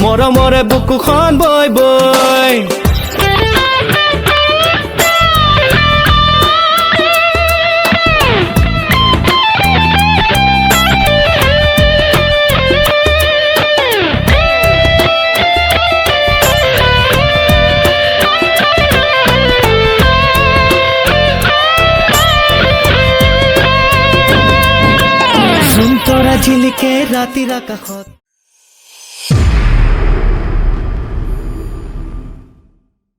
মৰমৰে বুকুখন বৈ বৈ তৰা ঝিলিকে ৰাতিৰ আকাশত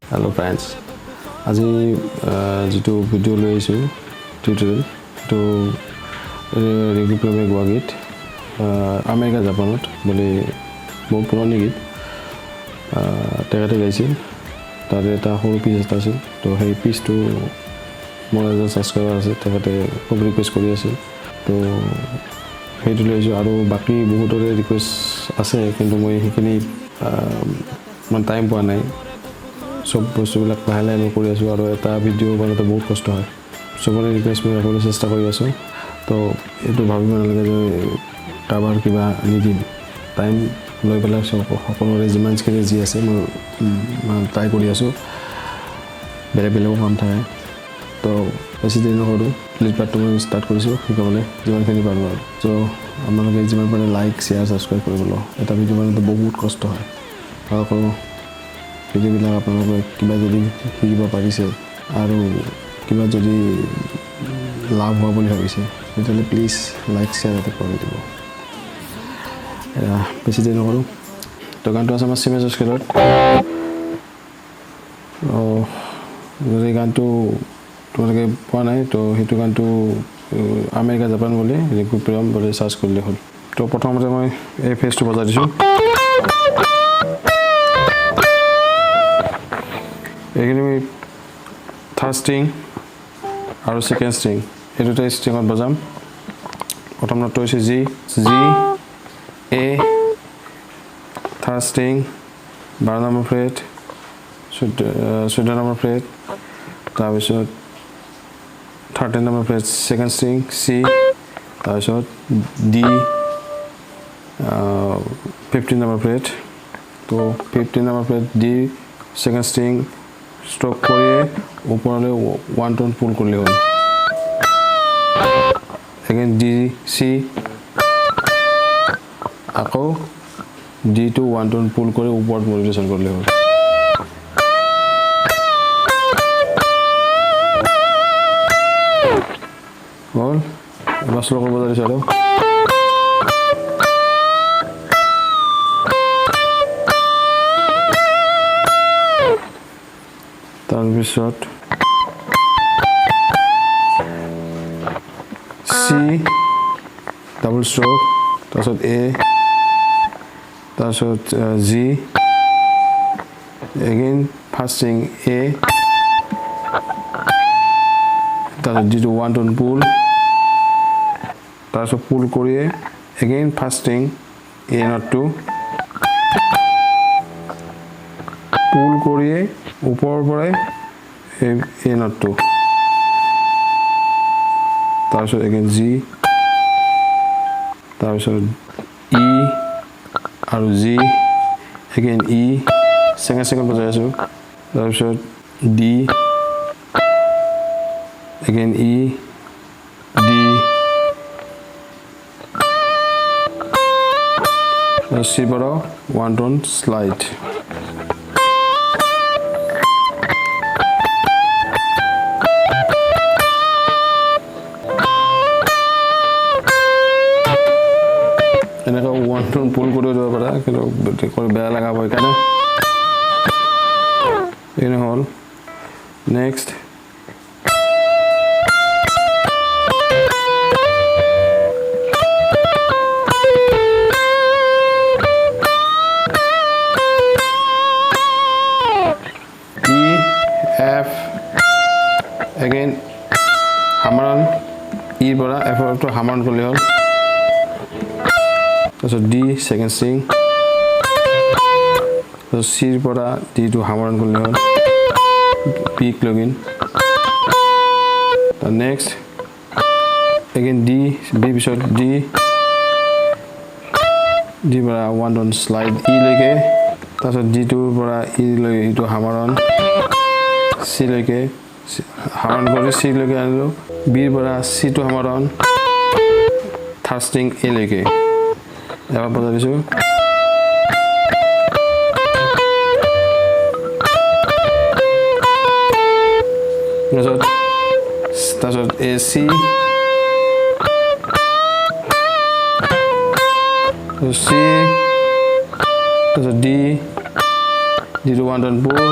হেল্ল' ফ্ৰেণ্ডছ আজি যিটো ভিডিঅ' লৈ আহিছোঁ টিউটৰিয়েল সেইটো ৰিংকু প্ৰেমে গোৱা গীত আমেৰিকা জাপানত বুলি বহুত পুৰণি গীত তেখেতে গাইছিল তাৰে এটা সৰু পিচ এটা আছিল তো সেই পিচটো মোৰ এজন ছাবস্ক্ৰাইবাৰ আছে তেখেতে খুব ৰিকুৱেষ্ট কৰি আছিল তো সেইটো লৈ আহিছোঁ আৰু বাকী বহুতৰে ৰিকুৱেষ্ট আছে কিন্তু মই সেইখিনি মানে টাইম পোৱা নাই সব বস্তুবিলাক লাহে লাহে মই কৰি আছোঁ আৰু এটা ভিডিঅ' বনাওঁতে বহুত কষ্ট হয় সবৰে ৰিকুৱেষ্ট মই ৰাখিবলৈ চেষ্টা কৰি আছোঁ তো এইটো ভাবিব নালাগে যে কাৰোবাৰ কিবা নিদিম টাইম লৈ পেলাই সকলোৰে যিমানখিনি যি আছে মই ট্ৰাই কৰি আছোঁ বেলেগ বেলেগো কাম থাকে তো বেছি দেৰি নকৰোঁ প্লিজ পাৰ্টটো মই ষ্টাৰ্ট কৰিছোঁ শিকাবলৈ যিমানখিনি পাৰোঁ আৰু চ' আপোনালোকে যিমান পাৰে লাইক শ্বেয়াৰ ছাবস্ক্ৰাইব কৰিবলৈ এটা ভিডিঅ' বনাওঁতে বহুত কষ্ট হয় আৰু ভিডিঅ'বিলাক আপোনালোকে কিবা যদি শিকিব পাৰিছে আৰু কিবা যদি লাভ হোৱা বুলি ভাবিছে তেতিয়াহ'লে প্লিজ লাইক শ্বেয়াৰ এটা কৰি দিব বেছি দেৰি নকৰোঁ তো গানটো আছে আমাৰ চিমেজৰ স্কেলত যদি গানটো তোমালোকে পোৱা নাই তো সেইটো গানটো আমেৰিকা জাপান বুলি ৰিংকু প্ৰেম বুলি চাৰ্চ কৰিলে হ'ল তো প্ৰথমতে মই এই ফেজটো বজাই দিছোঁ এইখিনি আমি থাৰ্ড ষ্ট্ৰিং আৰু ছেকেণ্ড ষ্ট্ৰিং এই দুটা ষ্ট্ৰিঙত বজাম প্ৰথম নোটটো হৈছে G A third string 12 number freight 14 number freight তাৰপিছত 13 number freight second string C তাৰপিছত ডি 15 নম্বৰ ফ্ৰেট তো 15 number freight D second string stroke কৰিয়ে ওপৰলৈ 1 টোন পুল কৰিলে হ'ল এগেইন ডি চি আকৌ ডি টু 1 টোন পুল কৰি ওপৰত মডুলেশ্যন কৰিলে হ'ল হ'ল এবাৰ শ্ল' কৰিব বজাই দিছোঁ আৰু তাৰপিছত চি ডাবল ষ্ট্ৰক তাৰপিছত এ তাৰপিছত জি এগেইন ফাৰ্ষ্ট ষ্ট্ৰিং এ তাৰপিছত যিটো 1 টোন পুল তাৰপিছত পুল কৰিয়ে এগেইন ফাৰ্ষ্ট ষ্ট্ৰিং এ নটটো পুল কৰিয়ে ওপৰৰ পৰাই এ নটটো তাৰপিছত এগেইন জি তাৰপিছত ই আৰু জি এগেইন ই ছেকেণ্ড বজাই আছোঁ তাৰপিছত ডি এগেইন ই ডি চিৰ পৰা 1 টোন শ্লাইড এনেকৈ 1 টোন পুল কৰি দিব পাৰা কিন্তু বেয়া লগাব সেইকাৰণে এনে হ'ল next F again hammer on E পৰা F to hammer on কৰিলে হ'ল তাৰপিছত D second string তাৰপিছত C পৰা D to hammer on কৰিলে হ'ল P plugin the next again D B পিছত D ডি পৰা 1 অন স্লাইড ই লৈকে তাৰপিছত ডিটোৰ পৰা ই লৈ এইটো হামাৰ অন চি লৈকে হামাৰ অন কৰি চি লৈকে আনিলোঁ বিৰ পৰা চিটো হামাৰ অন থাৰ্ড ষ্ট্ৰিং এ লৈকে এবাৰ বজাই দিছোঁ তাৰপিছত এ চি চি তাৰপিছত ডি ডিটো 1 অন পুল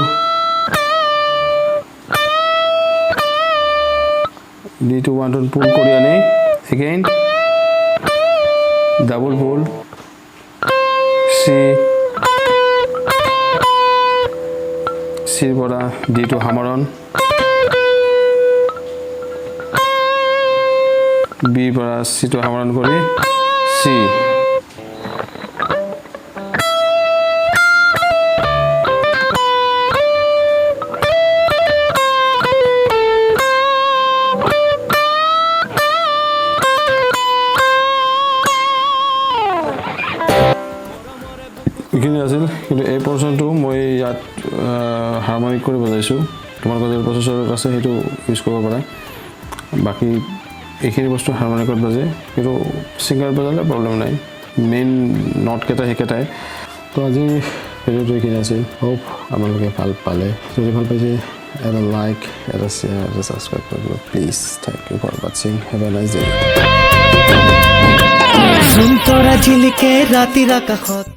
ডিটো 1 অন পুল কৰি আনি এগেইন ডাবল পুল চি চিৰ পৰা ডিটো হামাৰ অন বিৰ পৰা চিটো হামাৰ অন কৰি চি এইখিনি আছিল কিন্তু এই পৰ্চনটো মই ইয়াত হাৰমনিক কৰি বজাইছোঁ তোমালোকৰ যে প্ৰচেছৰত আছে সেইটো ইউজ কৰিব পাৰা বাকী এইখিনি বস্তু হাৰমনিকত বাজে কিন্তু ছিংগাৰ বজালে প্ৰব্লেম নাই মেইন নটকেইটা সেইকেইটাই তো আজি ভিডিঅ'টো এইখিনি আছিল হোপ আপোনালোকে ভাল পালে যদি ভাল পাইছে এটা লাইক এটা শ্বেয়াৰ এটা ছাবস্ক্ৰাইব কৰিব প্লিজ থেংক ইউ ফৰ ৱাচিং হেভ এ নাইচ ডে জোন তৰা জিলিকে ৰাতিৰ আকাশত